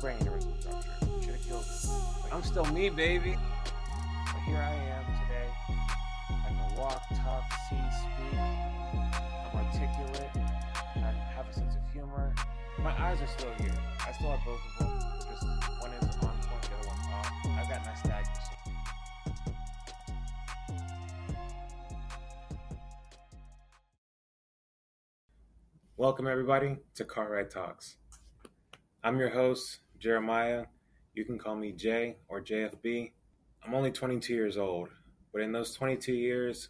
brain aneurysm rupture. Should have killed me. I'm still me, baby. But here I am today. I can walk, talk, see, speak. I'm articulate. I have a sense of humor. My eyes are still here. I still have both of them. Just one is on point, the other one's off. I've got nystagmus. Welcome everybody to CarRideTalks. I'm your host, Jeremiah. You can call me Jay or JFB. I'm only 22 years old, but in those 22 years,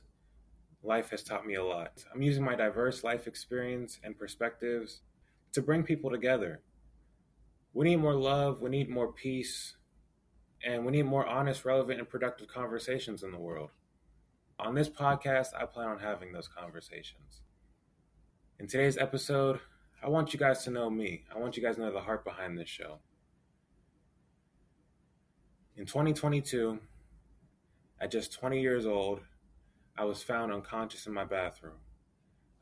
life has taught me a lot. I'm using my diverse life experience and perspectives to bring people together. We need more love, we need more peace, and we need more honest, relevant, and productive conversations in the world. On this podcast, I plan on having those conversations. In today's episode, I want you guys to know me. I want you guys to know the heart behind this show. In 2022, at just 20 years old, I was found unconscious in my bathroom.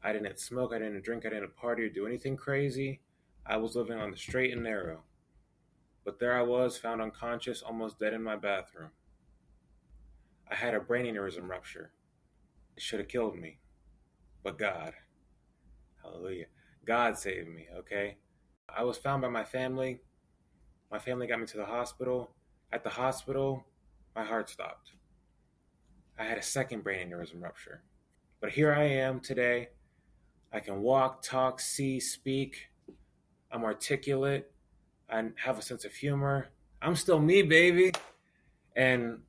I didn't smoke, I didn't drink, I didn't party or do anything crazy. I was living on the straight and narrow. But there I was, found unconscious, almost dead in my bathroom. I had a brain aneurysm rupture. It should have killed me. But God, hallelujah, God saved me, okay? I was found by my family. My family got me to the hospital. At the hospital, my heart stopped. I had a second brain aneurysm rupture. But here I am today. I can walk, talk, see, speak. I'm articulate. I have a sense of humor. I'm still me, baby. And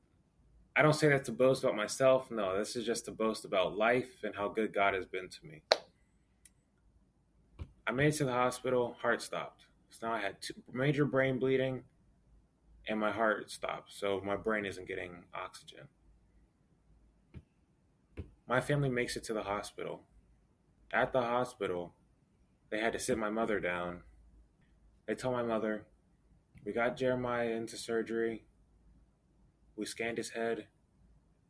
I don't say that to boast about myself. No, this is just to boast about life and how good God has been to me. I made it to the hospital, heart stopped. So now I had major brain bleeding and my heart stopped. So my brain isn't getting oxygen. My family makes it to the hospital. At the hospital, they had to sit my mother down. They told my mother, we got Jeremiah into surgery. We scanned his head.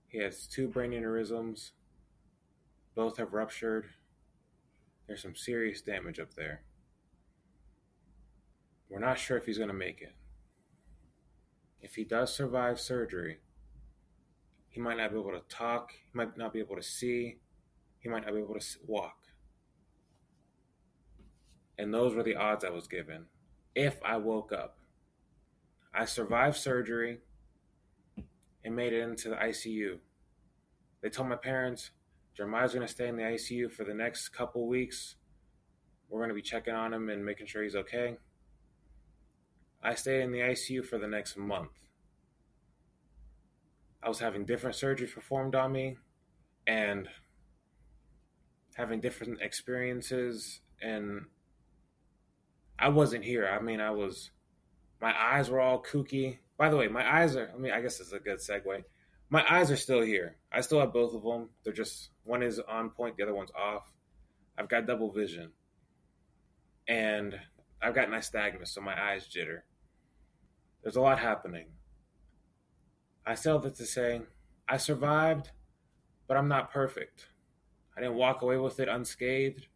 He has 2 brain aneurysms. Both have ruptured. There's some serious damage up there. We're not sure if he's going to make it. If he does survive surgery, he might not be able to talk. He might not be able to see. He might not be able to walk. And those were the odds I was given. If I woke up. I survived surgery and made it into the ICU. They told my parents, Jeremiah's going to stay in the ICU for the next couple weeks. We're going to be checking on him and making sure he's okay. I stayed in the ICU for the next month. I was having different surgeries performed on me and having different experiences, and I wasn't here. My eyes were all kooky. By the way, I guess it's a good segue. My eyes are still here. I still have both of them. They're just, one is on point, the other one's off. I've got double vision. And I've got nystagmus, so my eyes jitter. There's a lot happening. I say all that to say, I survived, but I'm not perfect. I didn't walk away with it unscathed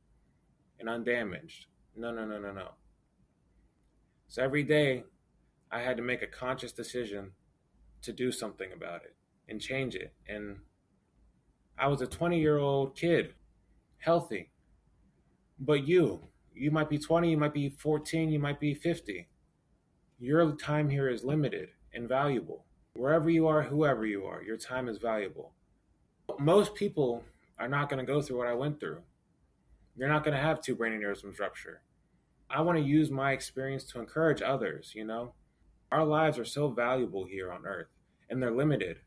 and undamaged. No. So every day, I had to make a conscious decision to do something about it and change it. And I was a 20-year-old kid, healthy. But you might be 20, you might be 14, you might be 50. Your time here is limited and valuable. Wherever you are, whoever you are, your time is valuable. Most people are not going to go through what I went through. You're not going to have 2 brain aneurysms rupture. I want to use my experience to encourage others, Our lives are so valuable here on earth, and they're limited.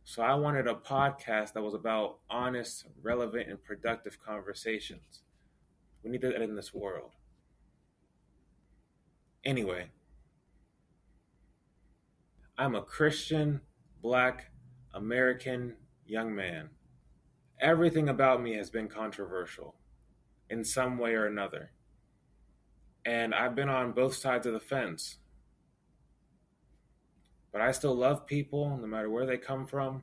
So I wanted a podcast that was about honest, relevant, and productive conversations. We need that in this world. Anyway, I'm a Christian, Black, American young man. Everything about me has been controversial in some way or another. And I've been on both sides of the fence. But I still love people, no matter where they come from.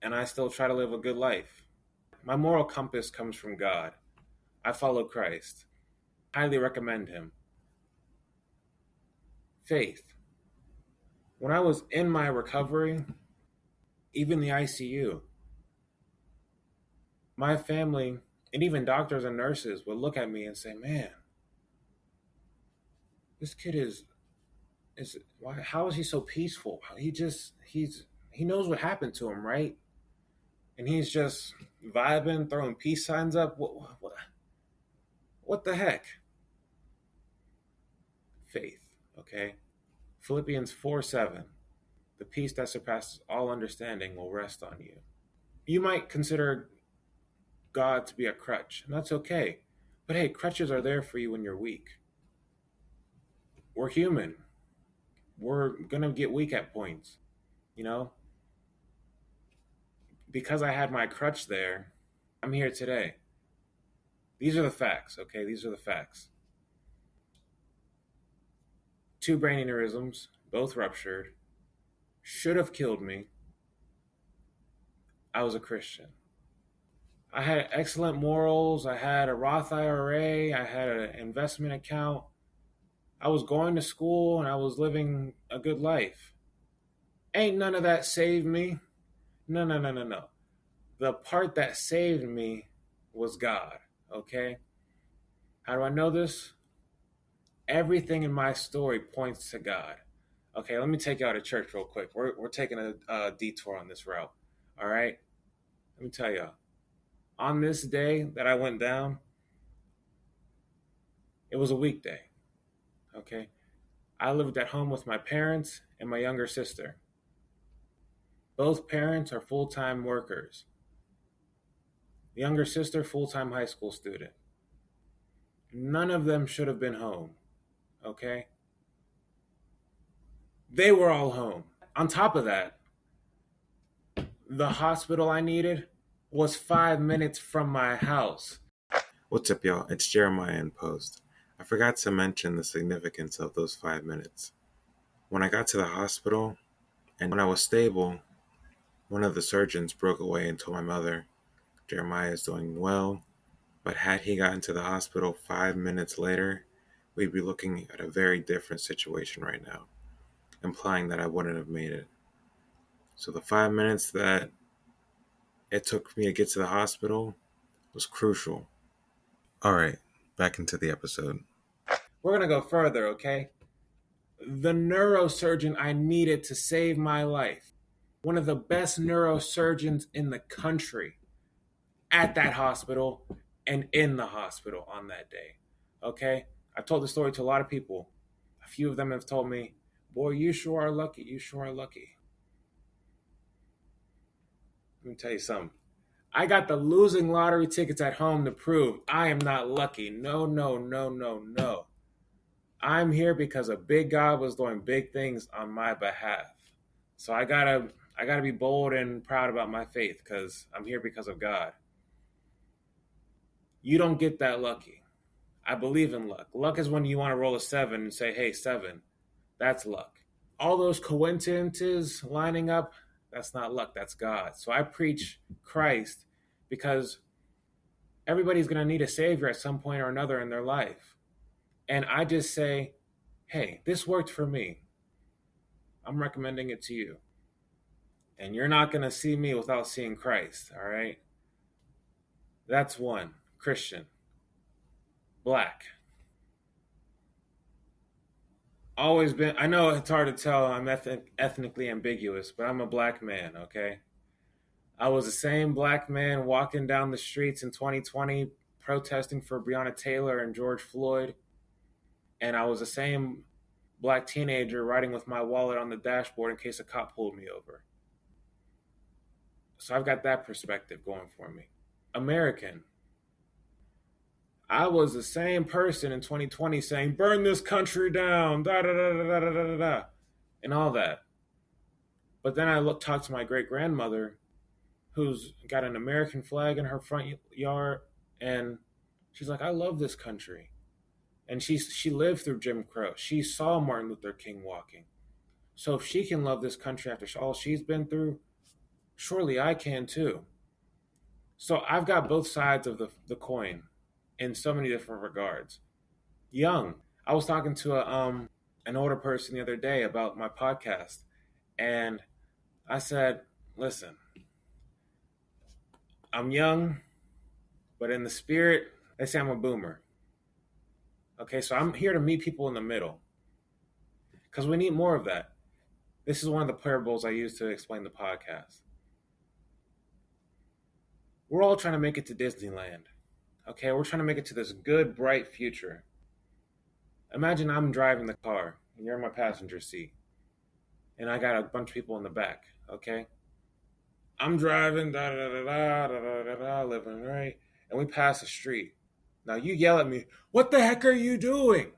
And I still try to live a good life. My moral compass comes from God. I follow Christ. Highly recommend him. Faith. When I was in my recovery, even the ICU, my family and even doctors and nurses would look at me and say, "Man, this kid is why? How is he so peaceful? He knows what happened to him, right? And he's just vibing, throwing peace signs up. What the heck?" Faith, okay? Philippians 4:7. The peace that surpasses all understanding will rest on you. You might consider God to be a crutch, and that's okay. But hey, crutches are there for you when you're weak. We're human. We're going to get weak at points, you know? Because I had my crutch there, I'm here today. These are the facts, okay? These are the facts. 2 brain aneurysms, both ruptured, should have killed me. I was a Christian. I had excellent morals. I had a Roth IRA. I had an investment account. I was going to school and I was living a good life. Ain't none of that saved me. No, no, no, no, no. The part that saved me was God, okay? How do I know this? Everything in my story points to God. Okay, let me take you out of church real quick. We're taking a detour on this route, all right? Let me tell you, on this day that I went down, it was a weekday, okay? I lived at home with my parents and my younger sister. Both parents are full-time workers. The younger sister, full-time high school student. None of them should have been home, okay? They were all home. On top of that, the hospital I needed was 5 minutes from my house. What's up, y'all? It's Jeremiah in Post. I forgot to mention the significance of those 5 minutes. When I got to the hospital and when I was stable, one of the surgeons broke away and told my mother, "Jeremiah is doing well, but had he gotten to the hospital 5 minutes later, we'd be looking at a very different situation right now," implying that I wouldn't have made it. So the 5 minutes that it took me to get to the hospital was crucial. All right, back into the episode. We're going to go further, okay? The neurosurgeon I needed to save my life, one of the best neurosurgeons in the country, at that hospital and in the hospital on that day, okay? I've told the story to a lot of people. A few of them have told me, "Boy, you sure are lucky. You sure are lucky." Let me tell you something. I got the losing lottery tickets at home to prove I am not lucky. No, no, no, no, no. I'm here because a big God was doing big things on my behalf. So I gotta be bold and proud about my faith because I'm here because of God. You don't get that lucky. I believe in luck. Luck is when you want to roll a 7 and say, "Hey, 7." That's luck. All those coincidences lining up, that's not luck, that's God. So I preach Christ because everybody's going to need a savior at some point or another in their life. And I just say, "Hey, this worked for me. I'm recommending it to you." And you're not going to see me without seeing Christ, all right? That's one. Christian. Black. Always been, I know it's hard to tell, I'm ethnically ambiguous, but I'm a black man, okay? I was the same black man walking down the streets in 2020 protesting for Breonna Taylor and George Floyd. And I was the same black teenager riding with my wallet on the dashboard in case a cop pulled me over. So I've got that perspective going for me. American. I was the same person in 2020 saying, "Burn this country down, da da da da da da da da," and all that. But then I talked to my great grandmother, who's got an American flag in her front yard, and she's like, "I love this country." And she lived through Jim Crow. She saw Martin Luther King walking. So if she can love this country after all she's been through, surely I can too. So I've got both sides of the coin in so many different regards. Young. I was talking to an older person the other day about my podcast. And I said, listen, I'm young, but in the spirit, they say I'm a boomer. Okay, so I'm here to meet people in the middle because we need more of that. This is one of the parables I use to explain the podcast. We're all trying to make it to Disneyland. Okay, we're trying to make it to this good, bright future. Imagine I'm driving the car and you're in my passenger seat, and I got a bunch of people in the back. Okay, I'm driving, da da da da da da da, living right, and we pass a street. Now you yell at me, "What the heck are you doing?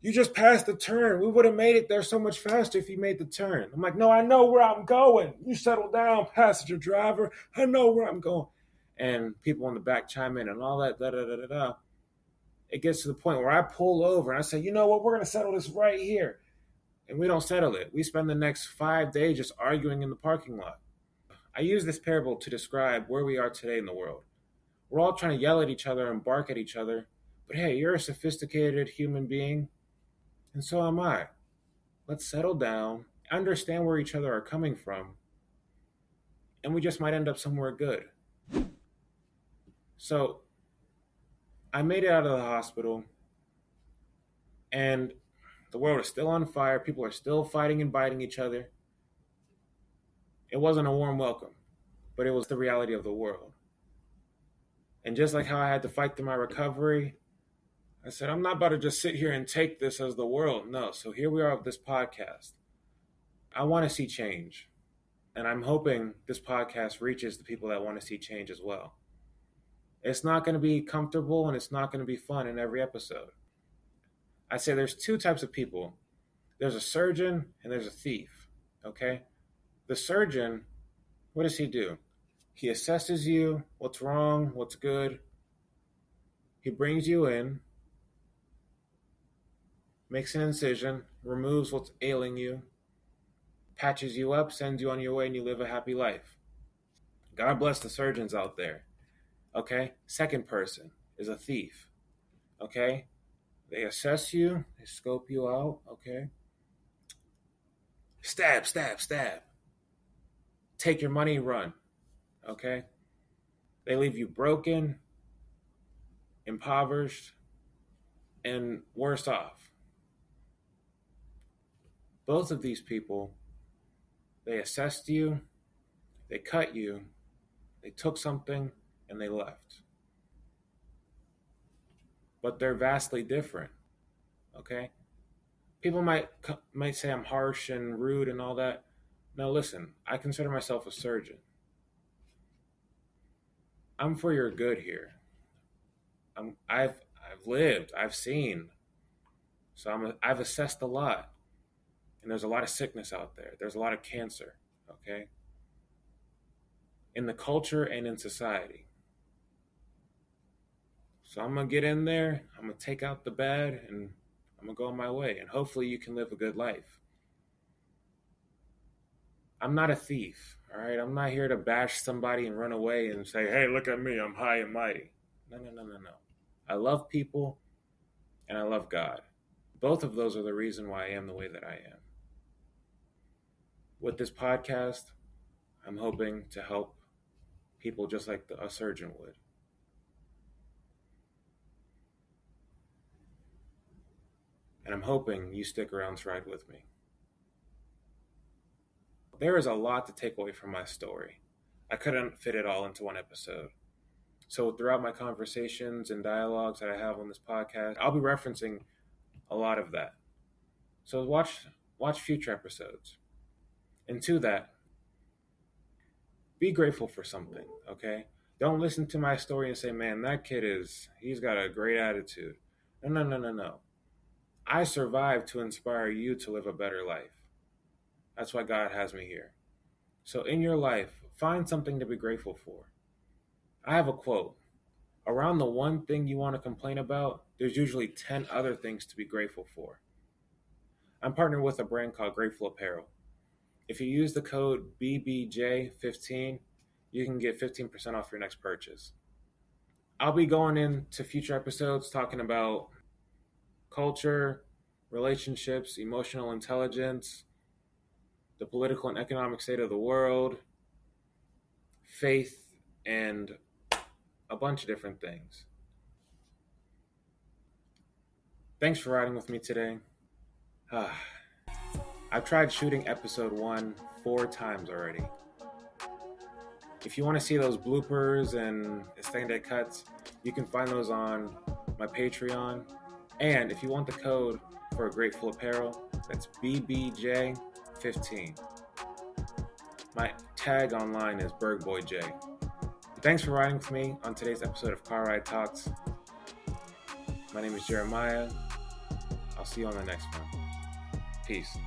You just passed the turn. We would have made it there so much faster if you made the turn." I'm like, "No, I know where I'm going. You settle down, passenger driver. I know where I'm going." And people in the back chime in and all that, da da da da da. It gets to the point where I pull over and I say, "You know what? We're going to settle this right here." And we don't settle it. We spend the next 5 days just arguing in the parking lot. I use this parable to describe where we are today in the world. We're all trying to yell at each other and bark at each other. But hey, you're a sophisticated human being, and so am I. Let's settle down, understand where each other are coming from, and we just might end up somewhere good. So I made it out of the hospital, and the world is still on fire. People are still fighting and biting each other. It wasn't a warm welcome, but it was the reality of the world. And just like how I had to fight through my recovery, I said, I'm not about to just sit here and take this as the world. No. So here we are with this podcast. I want to see change. And I'm hoping this podcast reaches the people that want to see change as well. It's not going to be comfortable and it's not going to be fun in every episode. I say there's two types of people. There's a surgeon and there's a thief. Okay? The surgeon, what does he do? He assesses you, what's wrong, what's good. He brings you in, makes an incision, removes what's ailing you, patches you up, sends you on your way, and you live a happy life. God bless the surgeons out there. Okay? Second person is a thief. Okay? They assess you, they scope you out. Okay? Stab, stab, stab. Take your money, run. Okay? They leave you broken, impoverished, and worse off. Both of these people, they assessed you, they cut you, they took something, and they left. But they're vastly different. Okay? People might say I'm harsh and rude and all that. Now listen, I consider myself a surgeon. I'm for your good here. I've lived, I've seen. So I've assessed a lot. And there's a lot of sickness out there. There's a lot of cancer, okay? In the culture and in society. So I'm going to get in there, I'm going to take out the bad, and I'm going to go on my way. And hopefully you can live a good life. I'm not a thief, all right? I'm not here to bash somebody and run away and say, hey, look at me, I'm high and mighty. No. I love people, and I love God. Both of those are the reason why I am the way that I am. With this podcast, I'm hoping to help people just like a surgeon would. And I'm hoping you stick around to ride with me. There is a lot to take away from my story. I couldn't fit it all into one episode. So throughout my conversations and dialogues that I have on this podcast, I'll be referencing a lot of that. So watch future episodes. And to that, be grateful for something, okay? Don't listen to my story and say, man, that kid he's got a great attitude. No. I survived to inspire you to live a better life. That's why God has me here. So in your life, find something to be grateful for. I have a quote. Around the one thing you want to complain about, there's usually 10 other things to be grateful for. I'm partnered with a brand called Grateful Apparel. If you use the code BBJ15, you can get 15% off your next purchase. I'll be going into future episodes talking about culture, relationships, emotional intelligence, the political and economic state of the world, faith, and a bunch of different things. Thanks for riding with me today. I've tried shooting episode 1 4 times already. If you want to see those bloopers and extended cuts, you can find those on my Patreon. And if you want the code for Grateful Apparel, that's BBJ15. My tag online is BergBoyJ. Thanks for riding with me on today's episode of Car Ride Talks. My name is Jeremiah. I'll see you on the next one. Peace.